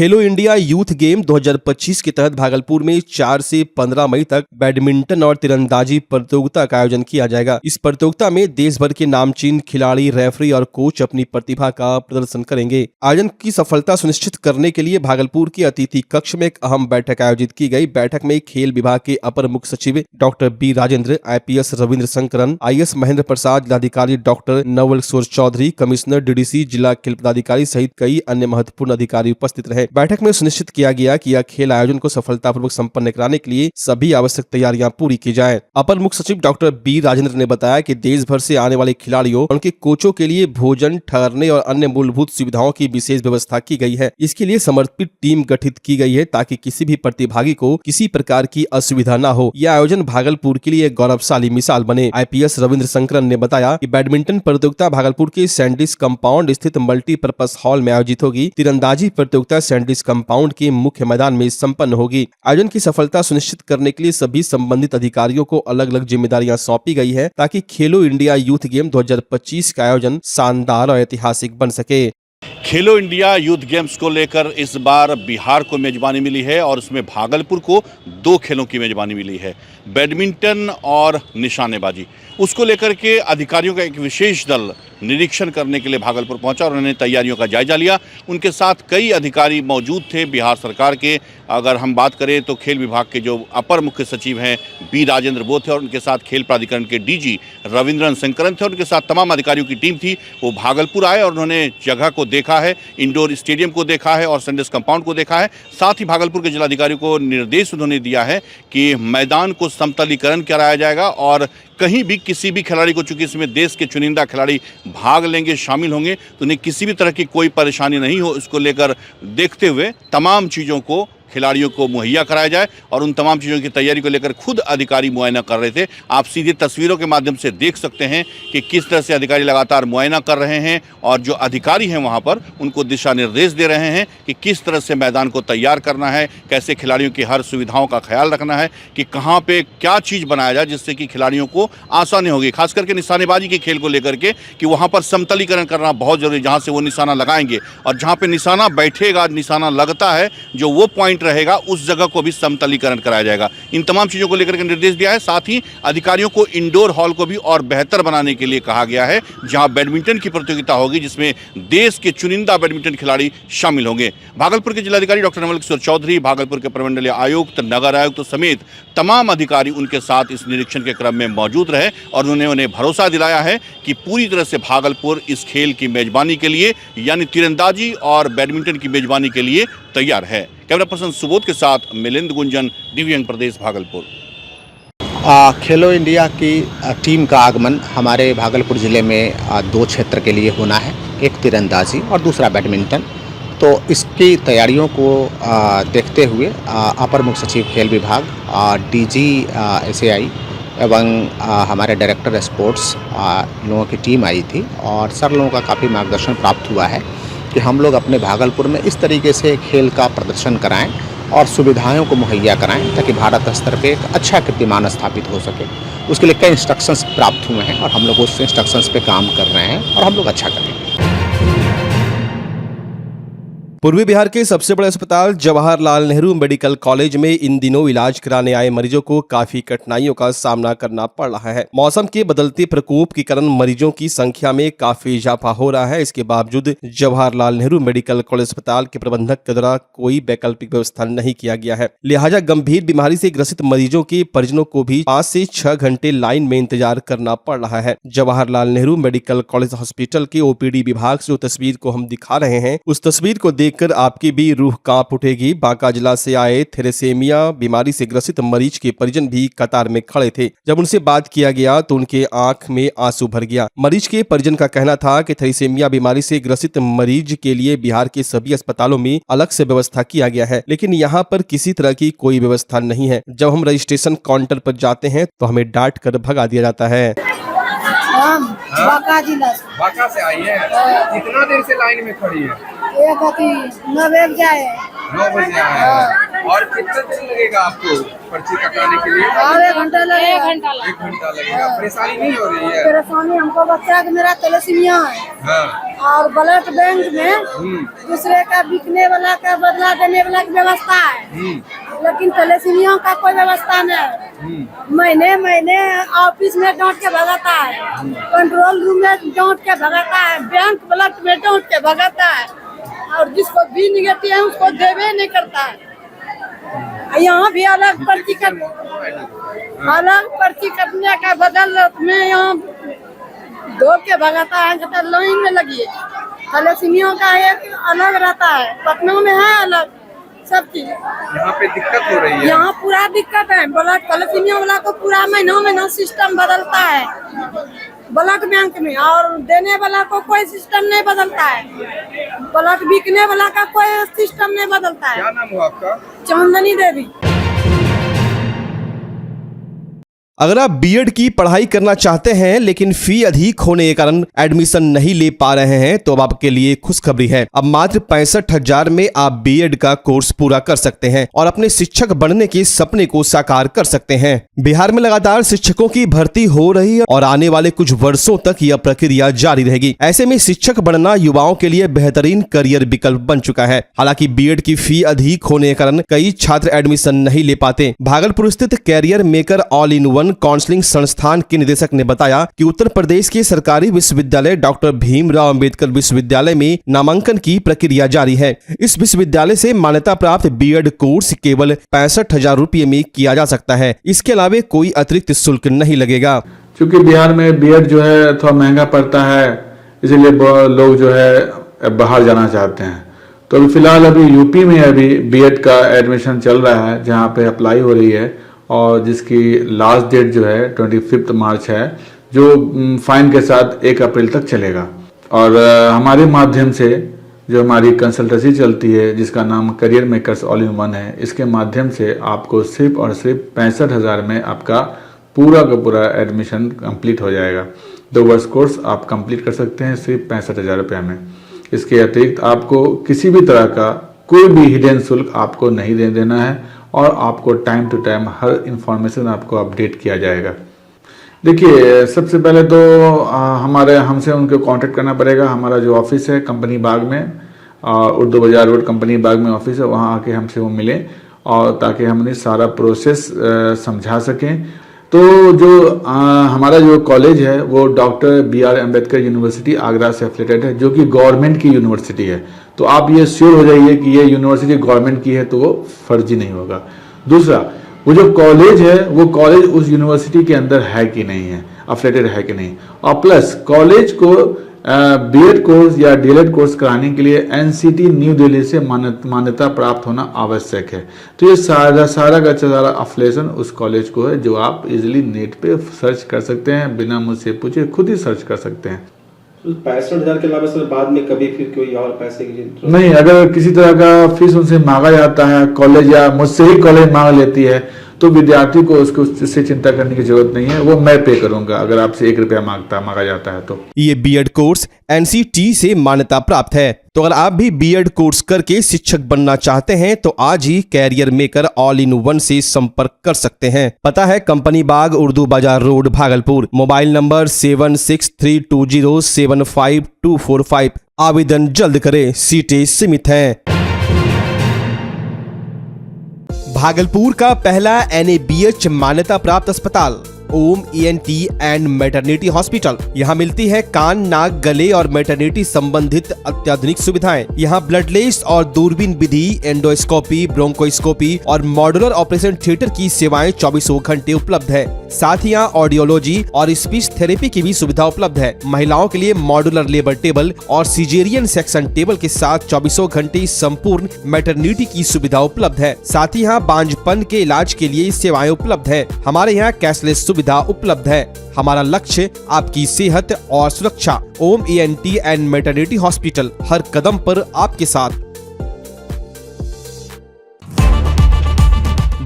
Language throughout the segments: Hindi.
खेलो इंडिया यूथ गेम 2025 के तहत भागलपुर में 4 से 15 मई तक बैडमिंटन और तीरंदाजी प्रतियोगिता का आयोजन किया जाएगा। इस प्रतियोगिता में देश भर के नामचीन खिलाड़ी, रेफरी और कोच अपनी प्रतिभा का प्रदर्शन करेंगे। आयोजन की सफलता सुनिश्चित करने के लिए भागलपुर के अतिथि कक्ष में एक अहम बैठक आयोजित की गई। बैठक में खेल विभाग के अपर मुख्य सचिव doctor B Rajendra, IPS Ravindra Shankaran, IS Mahendra Prasad, जिलाधिकारी doctor Naval Kishore Chaudhary, commissioner DDC, जिला खेल पदाधिकारी सहित कई अन्य महत्वपूर्ण अधिकारी उपस्थित रहे। बैठक में सुनिश्चित किया गया कि यह खेल आयोजन को सफलतापूर्वक संपन्न कराने के लिए सभी आवश्यक तैयारियां पूरी की जाएं। अपर मुख्य सचिव डॉक्टर बी राजेंद्र ने बताया कि देश भर से आने वाले खिलाड़ियों और उनके कोचों के लिए भोजन, ठहरने और अन्य मूलभूत सुविधाओं की विशेष व्यवस्था की गई है। इसके लिए समर्पित टीम गठित की गई है ताकि किसी भी प्रतिभागी को किसी प्रकार की असुविधा न हो। यह आयोजन भागलपुर के लिए एक गौरवशाली मिसाल बने। IPS रविंद्र शंकरन ने बताया कि बैडमिंटन प्रतियोगिता भागलपुर के सैंडिस कंपाउंड स्थित मल्टीपर्पज हॉल में आयोजित होगी। तीरंदाजी प्रतियोगिता सैंडिस कंपाउंड के मुख्य मैदान में संपन्न होगी। आयोजन की सफलता सुनिश्चित करने के लिए सभी संबंधित अधिकारियों को अलग अलग जिम्मेदारियां सौंपी गई है ताकि खेलो इंडिया यूथ गेम 2025 का आयोजन शानदार और ऐतिहासिक बन सके। खेलो इंडिया यूथ गेम्स को लेकर इस बार बिहार को मेजबानी मिली है और उसमें भागलपुर को 2 खेलों की मेजबानी मिली है, बैडमिंटन और निशानेबाजी। उसको लेकर के अधिकारियों का एक विशेष दल निरीक्षण करने के लिए भागलपुर पहुंचा और उन्होंने तैयारियों का जायजा लिया। उनके साथ कई अधिकारी मौजूद थे बिहार सरकार के। अगर हम बात करें तो खेल विभाग के जो अपर मुख्य सचिव हैं बी राजेंद्र वो थे और उनके साथ खेल प्राधिकरण के DG रविंद्रन शंकरन थे और उनके साथ तमाम अधिकारियों की टीम थी। वो भागलपुर आए और उन्होंने जगह को देखा है, इंडोर स्टेडियम को देखा है और सैंडिस कंपाउंड को देखा है। साथ ही भागलपुर के जिलाधिकारी को निर्देश उन्होंने दिया है कि मैदान को समतलीकरण कराया जाएगा और कहीं भी किसी भी खिलाड़ी को, चूंकि इसमें देश के चुनिंदा खिलाड़ी भाग लेंगे, शामिल होंगे, तो उन्हें किसी भी तरह की कोई परेशानी नहीं हो, इसको लेकर देखते हुए तमाम चीज़ों को खिलाड़ियों को मुहैया कराया जाए और उन तमाम चीज़ों की तैयारी को लेकर खुद अधिकारी मुआयना कर रहे थे। आप सीधी तस्वीरों के माध्यम से देख सकते हैं कि किस तरह से अधिकारी लगातार मुआयना कर रहे हैं और जो अधिकारी हैं वहां पर उनको दिशा निर्देश दे रहे हैं कि किस तरह से मैदान को तैयार करना है, कैसे खिलाड़ियों की हर सुविधाओं का ख्याल रखना है, कि कहाँ पे क्या चीज़ बनाया जाए जिससे कि खिलाड़ियों को आसानी होगी, खास करके निशानेबाजी के खेल को लेकर के, कि वहाँ पर समतलीकरण करना बहुत जरूरी, जहाँ से वो निशाना लगाएंगे और जहाँ पे निशाना बैठेगा, निशाना लगता है, जो वो पॉइंट रहेगा उस जगह को भी समतलीकरण कराया जाएगा। इन तमाम चीजों को लेकर के निर्देश दिया है। साथ ही अधिकारियों को इंडोर हॉल को भी और बेहतर बनाने के लिए कहा गया है, जहां बैडमिंटन की प्रतियोगिता होगी जिसमें देश के चुनिंदा बैडमिंटन खिलाड़ी शामिल होंगे। भागलपुर के जिलाधिकारी डॉक्टर नवल किशोर चौधरी, भागलपुर के प्रमंडलीय आयुक्त, नगर आयुक्त समेत तमाम अधिकारी उनके साथ इस निरीक्षण के क्रम में मौजूद रहे और उन्हें भरोसा दिलाया है कि पूरी तरह से भागलपुर इस खेल की मेजबानी के लिए, यानी तीरंदाजी और बैडमिंटन की मेजबानी के लिए तैयार है। कैमरा पर्सन सुबोध के साथ मिलिंद गुंजन, दिव्यांग प्रदेश, भागलपुर। खेलो इंडिया की टीम का आगमन हमारे भागलपुर ज़िले में 2 क्षेत्र के लिए होना है, एक तीरंदाजी और दूसरा बैडमिंटन। तो इसकी तैयारियों को देखते हुए अपर मुख्य सचिव खेल विभाग, DG SAI एवं हमारे डायरेक्टर स्पोर्ट्स लोगों की टीम आई थी और सर लोगों का काफ़ी मार्गदर्शन प्राप्त हुआ है कि हम लोग अपने भागलपुर में इस तरीके से खेल का प्रदर्शन कराएं और सुविधाओं को मुहैया कराएं ताकि भारत स्तर पे एक अच्छा कीर्तिमान स्थापित हो सके। उसके लिए कई इंस्ट्रक्शंस प्राप्त हुए हैं और हम लोग उस इंस्ट्रक्शंस पे काम कर रहे हैं और हम लोग अच्छा करेंगे। पूर्वी बिहार के सबसे बड़े अस्पताल जवाहरलाल नेहरू मेडिकल कॉलेज में इन दिनों इलाज कराने आए मरीजों को काफी कठिनाइयों का सामना करना पड़ रहा है। मौसम के बदलते प्रकोप के कारण मरीजों की संख्या में काफी इजाफा हो रहा है। इसके बावजूद जवाहरलाल नेहरू मेडिकल कॉलेज अस्पताल के प्रबंधक के द्वारा कोई वैकल्पिक व्यवस्था नहीं किया गया है। लिहाजा गंभीर बीमारी से ग्रसित मरीजों के परिजनों को भी 5 से 6 घंटे लाइन में इंतजार करना पड़ रहा है। Jawaharlal Nehru medical college hospital के OPD विभाग से जो तस्वीर को हम दिखा रहे हैं, उस तस्वीर को देखकर आपकी भी रूह कांप उठेगी। बांका जिला से आए थैलेसीमिया बीमारी से ग्रसित मरीज के परिजन भी कतार में खड़े थे। जब उनसे बात किया गया तो उनके आंख में आंसू भर गया। मरीज के परिजन का कहना था कि थैलेसीमिया बीमारी से ग्रसित मरीज के लिए बिहार के सभी अस्पतालों में अलग से व्यवस्था किया गया है, लेकिन यहाँ पर किसी तरह की कोई व्यवस्था नहीं है। जब हम रजिस्ट्रेशन काउंटर पर जाते हैं तो हमें डांट कर भगा दिया जाता है। हम बांका जिला से। बांका से आई है? कितना देर से लाइन में खड़ी है? 9 बजे आए। 9 बजे आए हैं। और कितना दिन लगेगा आपको पर्ची कटाने के लिए? और 1 घंटा लगेगा। 1 घंटा लगेगा। परेशानी नहीं हो रही है? परेशानी हमको बच्चा के मेरा तैलेसीमिया है हाँ। और ब्लड बैंक में दूसरे का बिकने वाला का बदला देने वाला की व्यवस्था है, लेकिन तैलेसीमिया का कोई व्यवस्था नहीं है। महीने महीने ऑफिस में डांट के भगाता है, कंट्रोल रूम में डांट के भगाता है, बैंक ब्लड में डांट के भगाता है, और जिसको भी निगेटिव है उसको देवे नहीं करता है। यहाँ भी अलग पर्ची कटने का बदल में यहाँ दो के भगाता है, कहता लाइन में लगी है। थैलेसीमिया का एक अलग रहता है, पटना में है अलग सब चीज। यहाँ पे दिक्कत हो रही है? यहाँ पूरा दिक्कत है। ब्लड थैलेसीमिया वाला को पूरा महीना सिस्टम बदलता है ब्लड बैंक में, और देने वाला को कोई सिस्टम नहीं बदलता है। ब्लड बिकने वाला का कोई सिस्टम नहीं बदलता है। क्या नाम हुआ आपका? चांदनी देवी। अगर आप बीएड की पढ़ाई करना चाहते हैं लेकिन फी अधिक होने के कारण एडमिशन नहीं ले पा रहे हैं तो अब आपके लिए खुशखबरी है। अब मात्र 65,000 में आप बीएड का कोर्स पूरा कर सकते हैं और अपने शिक्षक बनने के सपने को साकार कर सकते हैं। बिहार में लगातार शिक्षकों की भर्ती हो रही है और आने वाले कुछ वर्षों तक यह प्रक्रिया जारी रहेगी। ऐसे में शिक्षक बनना युवाओं के लिए बेहतरीन करियर विकल्प बन चुका है। हालांकि बीएड की फी अधिक होने के कारण कई छात्र एडमिशन नहीं ले पाते। भागलपुर स्थित career maker all in one counselling संस्थान के निदेशक ने बताया कि उत्तर प्रदेश के सरकारी विश्वविद्यालय डॉक्टर भीमराव अंबेडकर विश्वविद्यालय में नामांकन की प्रक्रिया जारी है। इस विश्वविद्यालय से मान्यता प्राप्त बीएड कोर्स केवल 65,000 रुपये में किया जा सकता है। इसके अलावा कोई अतिरिक्त शुल्क नहीं लगेगा। क्योंकि बिहार में बीएड जो है थोड़ा महंगा पड़ता है, इसीलिए लोग जो है बाहर जाना चाहते हैं। तो अभी फिलहाल यूपी में अभी बीएड का एडमिशन चल रहा है, जहाँ पे अप्लाई हो रही है और जिसकी लास्ट डेट जो है 25 मार्च है, जो फाइन के साथ 1 अप्रैल तक चलेगा। और हमारे माध्यम से जो हमारी कंसल्टेंसी चलती है जिसका नाम career makers all in one है, इसके माध्यम से आपको सिर्फ और सिर्फ 65,000 में आपका पूरा का पूरा एडमिशन कंप्लीट हो जाएगा। 2 वर्ष कोर्स आप कंप्लीट कर सकते हैं सिर्फ 65,000 रुपये में। इसके अतिरिक्त आपको किसी भी तरह का कोई भी हिडन शुल्क आपको नहीं देना है और आपको टाइम टू टाइम हर इंफॉर्मेशन आपको अपडेट किया जाएगा। देखिए, सबसे पहले तो हमसे उनको कांटेक्ट करना पड़ेगा। हमारा जो ऑफिस है कंपनी बाग में, उर्दू बाजार रोड कंपनी बाग में ऑफिस है, वहाँ आके हमसे वो मिलें और ताकि हम उन्हें सारा प्रोसेस समझा सकें। तो जो हमारा जो कॉलेज है वो doctor BR Ambedkar university Agra से एफिलेटेड है, जो कि गवर्नमेंट की यूनिवर्सिटी है। तो आप ये श्योर हो जाइए कि ये यूनिवर्सिटी गवर्नमेंट की है, तो वो फर्जी नहीं होगा। दूसरा, वो जो कॉलेज है वो कॉलेज उस यूनिवर्सिटी के अंदर है कि नहीं है, एफिलेटेड है कि नहीं। और प्लस कॉलेज को बीएड कोर्स या डीएलएड कोर्स कराने के लिए NCT न्यू दिल्ली से मान्यता प्राप्त होना आवश्यक है। तो ये सारा का सारा अफिलिएशन उस कॉलेज को है, जो आप इजीली नेट पे सर्च कर सकते हैं, बिना मुझसे पूछे खुद ही सर्च कर सकते हैं। 65,000 के अलावा सर बाद में कभी फिर कोई और पैसे की नहीं, अगर किसी तरह का फीस उनसे मांगा जाता है, कॉलेज या मुझसे ही कॉलेज मांग लेती है, तो विद्यार्थी को उससे चिंता करने की जरूरत नहीं है। वो मैं पे करूंगा अगर आपसे 1 रुपया मांगा जाता है तो। ये बीएड कोर्स NCT से मान्यता प्राप्त है। तो अगर आप भी बीएड कोर्स करके शिक्षक बनना चाहते हैं तो आज ही career maker all in one से संपर्क कर सकते हैं। पता है कंपनी बाग, उर्दू बाजार रोड, भागलपुर। Mobile number 7632075245। आवेदन जल्द करें, सीटें सीमित हैं। भागलपुर का पहला NABH मान्यता प्राप्त अस्पताल ओम ENT एंड मैटरनिटी हॉस्पिटल। यहाँ मिलती है कान, नाक, गले और मैटरनिटी संबंधित अत्याधुनिक सुविधाएं। यहाँ ब्लडलेस और दूरबीन विधि, एंडोस्कोपी, ब्रोंकोस्कोपी और मॉड्यूलर ऑपरेशन थिएटर की सेवाएं 24 घंटे उपलब्ध है। साथ ही यहाँ ऑडियोलॉजी और स्पीच थेरेपी की भी सुविधा उपलब्ध है। महिलाओं के लिए मॉड्यूलर लेबर टेबल और सिजेरियन सेक्शन टेबल के साथ 24 घंटे संपूर्ण मैटरनिटी की सुविधा उपलब्ध है। साथ ही यहाँ बांझपन के इलाज के लिए सेवाएं उपलब्ध है। हमारे यहाँ कैशलेस सुविधा उपलब्ध है। हमारा लक्ष्य आपकी सेहत और सुरक्षा। ओम ENT एंड मैटरनिटी हॉस्पिटल, हर कदम पर आपके साथ।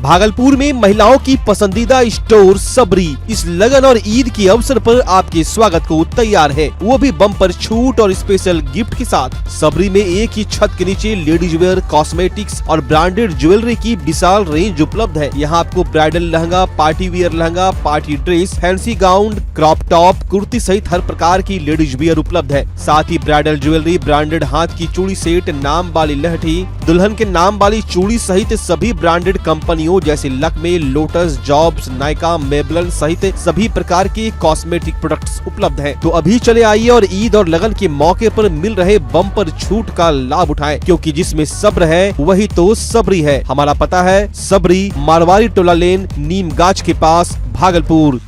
भागलपुर में महिलाओं की पसंदीदा स्टोर सबरी इस लगन और ईद के अवसर पर आपके स्वागत को तैयार है, वो भी बम्पर छूट और स्पेशल गिफ्ट के साथ। सबरी में एक ही छत के नीचे लेडीज वेयर, कॉस्मेटिक्स और ब्रांडेड ज्वेलरी की विशाल रेंज उपलब्ध है। यहाँ आपको bridal lehenga, party wear lehenga, party dress, fancy gown, crop top, kurti सहित हर प्रकार की लेडीज वियर उपलब्ध है। साथ ही ब्राइडल ज्वेलरी, ब्रांडेड हाथ की चूड़ी सेट, नाम वाली लहठी, दुल्हन के नाम वाली चूड़ी सहित सभी ब्रांडेड कंपनियों जैसे लक्मे, लोटस, जॉब्स, नायका, मेबलन सहित सभी प्रकार के कॉस्मेटिक प्रोडक्ट्स उपलब्ध हैं। तो अभी चले आइए और ईद और लगन के मौके पर मिल रहे बम्पर छूट का लाभ उठाएं, क्योंकि जिसमें सब्र है वही तो सबरी है। हमारा पता है सबरी, मारवाड़ी टोला लेन, नीम गाछ के पास, भागलपुर।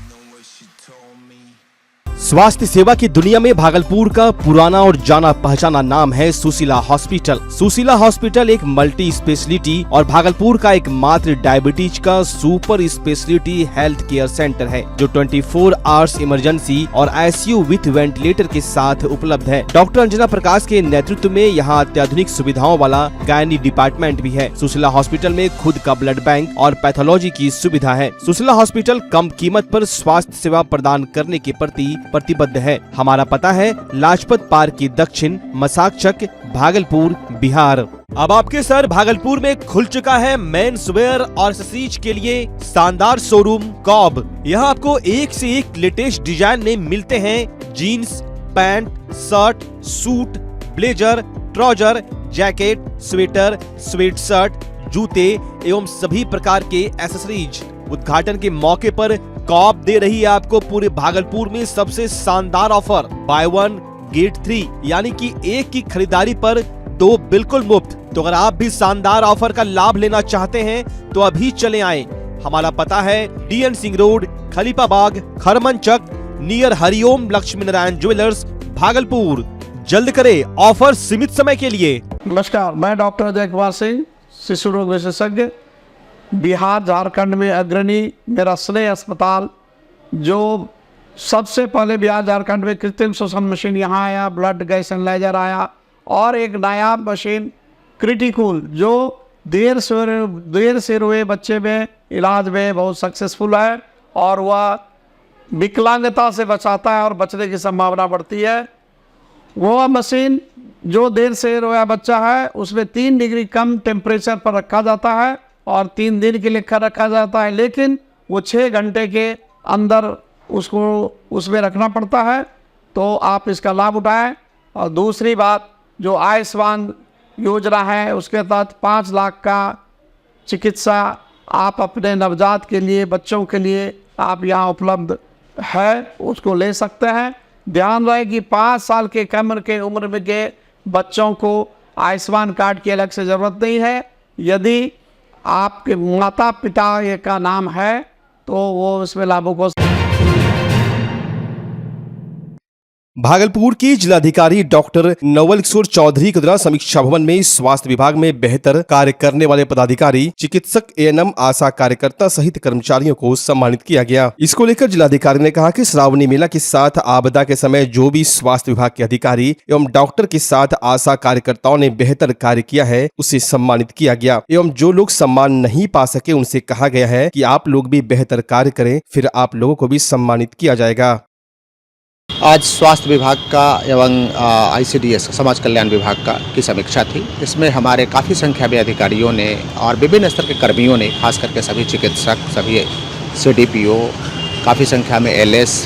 स्वास्थ्य सेवा की दुनिया में भागलपुर का पुराना और जाना पहचाना नाम है सुशीला हॉस्पिटल। सुशीला हॉस्पिटल एक मल्टी स्पेशलिटी और भागलपुर का एक मात्र डायबिटीज का super speciality health care centre है, जो 24 आवर्स इमरजेंसी और आईसीयू विथ वेंटिलेटर के साथ उपलब्ध है। डॉक्टर अंजना प्रकाश के नेतृत्व में यहाँ अत्याधुनिक सुविधाओं वाला गायनी डिपार्टमेंट भी है। सुशीला हॉस्पिटल में खुद का ब्लड बैंक और पैथोलॉजी की सुविधा है। सुशीला हॉस्पिटल कम कीमत पर स्वास्थ्य सेवा प्रदान करने के प्रति प्रतिबद्ध है। हमारा पता है लाजपत पार्क की दक्षिण, मसाकचक, भागलपुर, बिहार। अब आपके सर भागलपुर में खुल चुका है मेंस वेयर और एक्सेसरीज के लिए शानदार शोरूम कॉब। यहाँ आपको एक से एक लेटेस्ट डिजाइन में मिलते हैं jeans, pant, shirt, suit, blazer, trouser, jacket, sweater, sweatshirt, जूते एवं सभी प्रकार के एक्सेसरीज। उद्घाटन के मौके पर कॉप दे रही है आपको पूरे भागलपुर में सबसे शानदार ऑफर, बाय 1 गेट 3, यानी कि एक की खरीदारी पर 2 बिल्कुल मुफ्त। तो अगर आप भी शानदार ऑफर का लाभ लेना चाहते हैं तो अभी चले आएं। हमारा पता है DN Singh road, Khalifabagh, Kharmanchak, near Hariom Lakshmi Narayan jewellers, Bhagalpur. जल्द करे, ऑफर सीमित समय के लिए। नमस्कार, मैं डॉक्टर अजय कुमार सिंह, शिशु रोग विशेषज्ञ, बिहार झारखंड में अग्रणी। मेरा स्नेह अस्पताल जो सबसे पहले बिहार झारखंड में कृत्रिम श्वसन मशीन यहाँ आया, ब्लड गैस एनालाइजर आया, और एक नायाब मशीन क्रिटिकल जो देर से हुए बच्चे में इलाज में बहुत सक्सेसफुल है और वह विकलांगता से बचाता है और बचने की संभावना बढ़ती है। वो मशीन जो देर से रोया बच्चा है उसमें 3 डिग्री कम टेम्परेचर पर रखा जाता है और 3 दिन के लिए रखा जाता है, लेकिन वो 6 घंटे के अंदर उसको उसमें रखना पड़ता है। तो आप इसका लाभ उठाएं। और दूसरी बात, जो आयुष्मान योजना है उसके तहत 5 लाख का चिकित्सा आप अपने नवजात के लिए, बच्चों के लिए आप यहाँ उपलब्ध है, उसको ले सकते हैं। ध्यान रहे कि 5 साल के कम के उम्र में के बच्चों को आयुष्मान कार्ड की अलग से ज़रूरत नहीं है। यदि आपके माता पिता का नाम है तो वो उसमें लाभुक हो। भागलपुर की जिलाधिकारी डॉक्टर नवल किशोर चौधरी के द्वारा समीक्षा भवन में स्वास्थ्य विभाग में बेहतर कार्य करने वाले पदाधिकारी, चिकित्सक, ANM, आशा कार्यकर्ता सहित कर्मचारियों को सम्मानित किया गया। इसको लेकर जिलाधिकारी ने कहा कि श्रावणी मेला के साथ आपदा के समय जो भी स्वास्थ्य विभाग के अधिकारी एवं डॉक्टर के साथ आशा कार्यकर्ताओं ने बेहतर कार्य किया है उसे सम्मानित किया गया, एवं जो लोग सम्मान नहीं पा सके उनसे कहा गया है कि आप लोग भी बेहतर कार्य करें, फिर आप लोगों को भी सम्मानित किया जाएगा। आज स्वास्थ्य विभाग का एवं ICDS समाज कल्याण विभाग का की समीक्षा थी। इसमें हमारे काफ़ी संख्या में अधिकारियों ने और विभिन्न स्तर के कर्मियों ने, खास करके सभी चिकित्सक, सभी CDPO, काफ़ी संख्या में LS,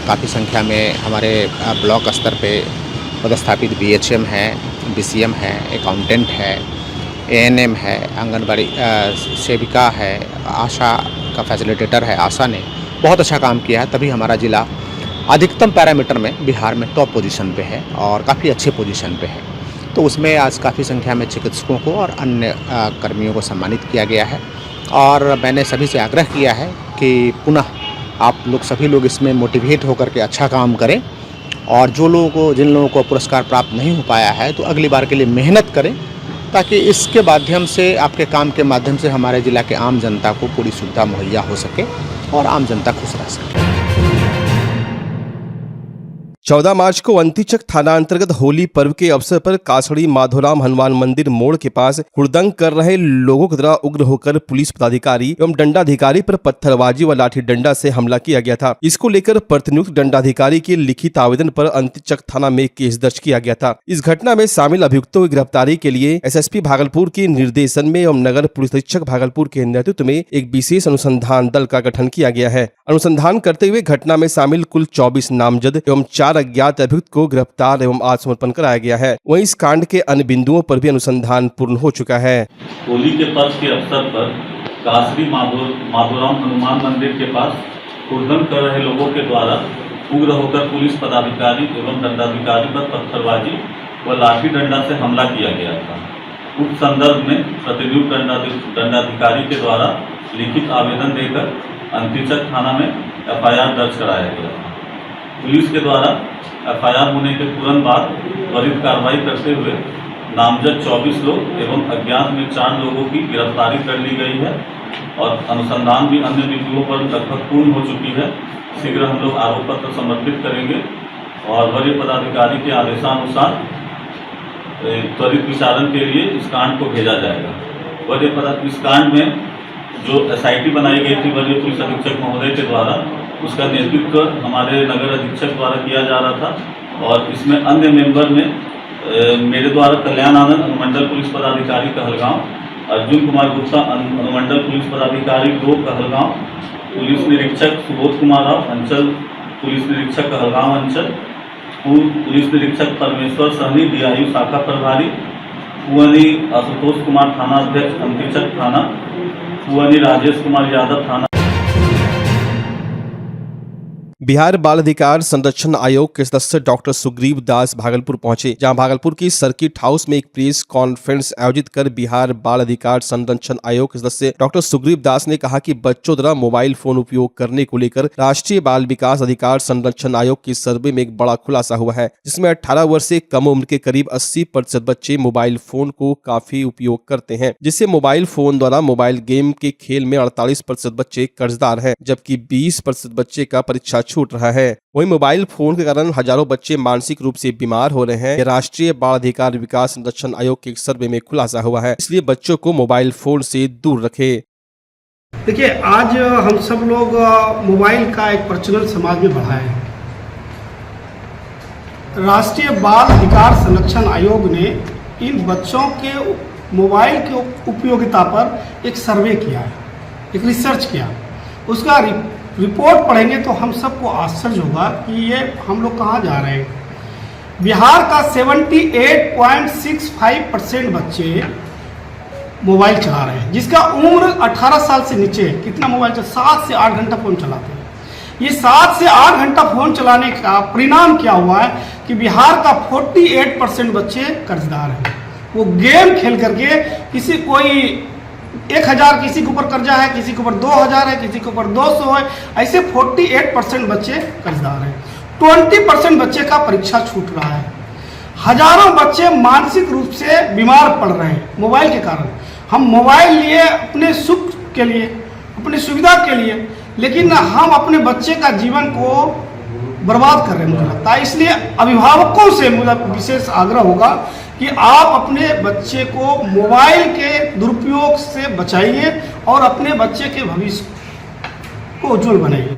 काफ़ी संख्या में हमारे ब्लॉक स्तर पे पदस्थापित BHM है, BCM है, अकाउंटेंट है, ANM है, आंगनबाड़ी सेविका है, आशा का फैसिलिटेटर है, आशा ने बहुत अच्छा काम किया है। तभी हमारा ज़िला अधिकतम पैरामीटर में बिहार में टॉप पोजीशन पे है और काफ़ी अच्छे पोजीशन पे है। तो उसमें आज काफ़ी संख्या में चिकित्सकों को और अन्य कर्मियों को सम्मानित किया गया है। और मैंने सभी से आग्रह किया है कि पुनः आप लोग सभी लोग इसमें मोटिवेट होकर के अच्छा काम करें, और जिन लोगों को पुरस्कार प्राप्त नहीं हो पाया है तो अगली बार के लिए मेहनत करें, ताकि इसके माध्यम से, आपके काम के माध्यम से हमारे ज़िला के आम जनता को पूरी सुविधा मुहैया हो सके और आम जनता खुश रह सके। 14 मार्च को अंतिचक थाना अंतर्गत होली पर्व के अवसर पर कासड़ी माधोराम हनुमान मंदिर मोड़ के पास हुड़दंग कर रहे लोगों के द्वारा उग्र होकर पुलिस पदाधिकारी एवं दंडाधिकारी पर पत्थरबाजी व लाठी डंडा से हमला किया गया था। इसको लेकर प्रतिनियुक्त दंडाधिकारी के लिखित आवेदन पर अंतिचक थाना में केस दर्ज किया गया था। इस घटना में शामिल अभियुक्तों की गिरफ्तारी के लिए एसएसपी भागलपुर के निर्देशन में एवं नगर पुलिस अधीक्षक भागलपुर के नेतृत्व में एक विशेष अनुसंधान दल का गठन किया गया है। अनुसंधान करते हुए घटना में शामिल कुल 24 नामजद एवं 4 अज्ञात अभियुक्त को गिरफ्तार एवं आत्मसमर्पण कराया गया है। वहीं इस कांड के अन्य बिंदुओं पर भी अनुसंधान पूर्ण हो चुका है। होली के पर्व के अवसर पर कासड़ी माधोराम हनुमान मंदिर के पास हुड़दंग कर रहे लोगों के द्वारा उग्र होकर पुलिस पदाधिकारी एवं दंडाधिकारी पर पत्थरबाजी व लाठी डंडा से हमला किया गया था। उस संदर्भ में प्रतिनियुक्त दंडाधिकारी के द्वारा लिखित आवेदन देकर अंतिचक थाना में एफआईआर दर्ज कराया गया था। पुलिस के द्वारा एफआईआर होने के तुरंत बाद त्वरित कार्रवाई करते हुए नामजद 24 लोग एवं अज्ञात में 4 लोगों की गिरफ्तारी कर ली गई है और अनुसंधान भी अन्य बिंदुओं पर लगभग पूर्ण हो चुकी है। शीघ्र हम लोग आरोप पत्र समर्पित करेंगे और वरीय पदाधिकारी के आदेशानुसार त्वरित विचारण के लिए इस कांड को भेजा जाएगा। इस कांड में जो एसआईटी बनाई गई थी वरीय पुलिस अधीक्षक महोदय के द्वारा, उसका नेतृत्व हमारे नगर अधीक्षक द्वारा किया जा रहा था और इसमें अन्य मेंबर में मेरे द्वारा कल्याण आनंद अनुमंडल पुलिस पदाधिकारी कहलगांव, अर्जुन कुमार गुप्ता अनुमंडल पुलिस पदाधिकारी 2 कहलगांव, पुलिस निरीक्षक सुबोध कुमार राव अंचल पुलिस निरीक्षक कहलगांव अंचल, पुलिस निरीक्षक परमेश्वर सहनी डीआईयू शाखा प्रभारी, कुवनी आशुतोष कुमार थाना अध्यक्ष अंतिचक थाना, कुवनी राजेश कुमार यादव थाना। बिहार बाल अधिकार संरक्षण आयोग के सदस्य डॉक्टर सुग्रीव दास भागलपुर पहुंचे, जहां भागलपुर की सर्किट हाउस में एक प्रेस कॉन्फ्रेंस आयोजित कर बिहार बाल अधिकार संरक्षण आयोग के सदस्य डॉक्टर सुग्रीव दास ने कहा कि बच्चों द्वारा मोबाइल फोन उपयोग करने को लेकर राष्ट्रीय बाल विकास अधिकार संरक्षण आयोग के सर्वे में एक बड़ा खुलासा हुआ है, जिसमें 18 वर्ष से कम उम्र के करीब 80% बच्चे मोबाइल फोन को काफी उपयोग करते हैं, जिससे मोबाइल फोन द्वारा मोबाइल गेम के खेल में 48% बच्चे कर्जदार हैं, जबकि 20% बच्चे का परीक्षा छूट रहा है। वहीं मोबाइल फोन के कारण हजारों बच्चे मानसिक रूप से बीमार हो रहे हैं। यह राष्ट्रीय बाल अधिकार विकास संरक्षण आयोग के एक सर्वे में खुलासा हुआ है, इसलिए बच्चों को मोबाइल फोन से दूर रखें। देखिए, आज हम सब लोग मोबाइल का एक प्रचलन समाज में बढ़ा है। राष्ट्रीय बाल अधिकार संरक्षण आयोग ने इन बच्चों के मोबाइल के उपयोगिता पर एक सर्वे किया है, एक रिसर्च किया। उसका रिपोर्ट पढ़ेंगे तो हम सबको आश्चर्य होगा कि ये हम लोग कहाँ जा रहे हैं। बिहार का 78.65% बच्चे मोबाइल चला रहे हैं, जिसका उम्र 18 साल से नीचे है। कितना मोबाइल 7 से 8 घंटा फ़ोन चलाते हैं। ये 7 से 8 घंटा फ़ोन चलाने का परिणाम क्या हुआ है कि बिहार का 48% बच्चे कर्जदार हैं। वो गेम खेल करके कोई 1000 किसी के ऊपर कर्जा है, किसी के ऊपर 2000 है, किसी के ऊपर 200 है, ऐसे 48% बच्चे कर्जदार हैं। 20% बच्चे का परीक्षा छूट रहा है। हजारों बच्चे मानसिक रूप से बीमार पड़ रहे हैं मोबाइल के कारण। हम मोबाइल लिए अपने सुख के लिए, अपनी सुविधा के लिए, लेकिन हम अपने बच्चे का जीवन को बर्बाद कर रहे हैं, मुझे लगता है। इसलिए अभिभावकों से मुझे विशेष आग्रह होगा कि आप अपने बच्चे को मोबाइल के दुरुपयोग से बचाइए और अपने बच्चे के भविष्य को उज्जवल बनाइए।